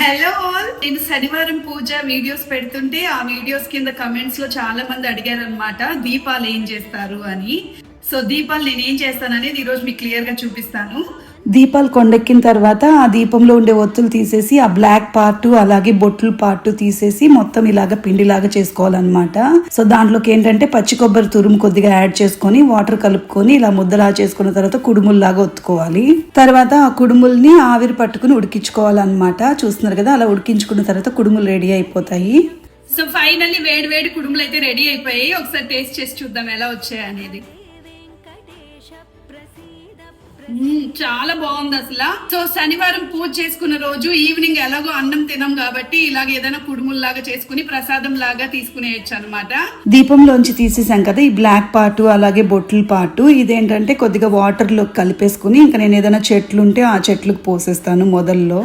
Hello all, నేను శనివారం పూజ videos పెడుతుంటే ఆ వీడియోస్ కింద కమెంట్స్ లో చాలా మంది అడిగారు అనమాట దీపాలు ఏం చేస్తారు అని. సో దీపాలు నేను ఏం చేస్తాననేది ఈరోజు మీకు క్లియర్ గా చూపిస్తాను. దీపాలు కొండెక్కిన తర్వాత ఆ దీపంలో ఉండే ఒత్తులు తీసేసి ఆ బ్లాక్ పార్ట్ అలాగే బొట్లు పార్ట్ తీసేసి మొత్తం ఇలాగ పిండిలాగా చేసుకోవాలన్నమాట. సో దాంట్లోకి ఏంటంటే పచ్చి కొబ్బరి తురుము కొద్దిగా యాడ్ చేసుకొని వాటర్ కలుపుకొని ఇలా ముద్దలా చేసుకున్న తర్వాత కుడుముల్లాగా ఒత్తుకోవాలి. తర్వాత ఆ కుడుముల్ని ఆవిరి పట్టుకుని ఉడికించుకోవాలన్నమాట. చూస్తున్నారు కదా, అలా ఉడికించుకున్న తర్వాత కుడుములు రెడీ అయిపోతాయి. సో ఫైనల్లీ వేడి వేడి కుడుములు అయితే రెడీ అయిపోయాయి. ఒకసారి టేస్ట్ చేసి చూద్దాం ఎలా వచ్చాయి అనేది. చాలా బాగుంది అసలు. సో శనివారం పూజ చేసుకున్న రోజు ఈవినింగ్ ఎలాగో అన్నం తినం కాబట్టి ఇలాగ ఏదైనా కుడుముల్లాగా చేసుకుని ప్రసాదం లాగా తీసుకునేయచ్చు అనమాట. దీపంలోంచి తీసేసాం కదా ఈ బ్లాక్ పార్ట్ అలాగే బొట్లు పార్ట్, ఇదేంటంటే కొద్దిగా వాటర్ లో కలిపేసుకుని ఇంకా నేను ఏదైనా చెట్లు ఉంటే ఆ చెట్లకు పోసేస్తాను మొదల్లో.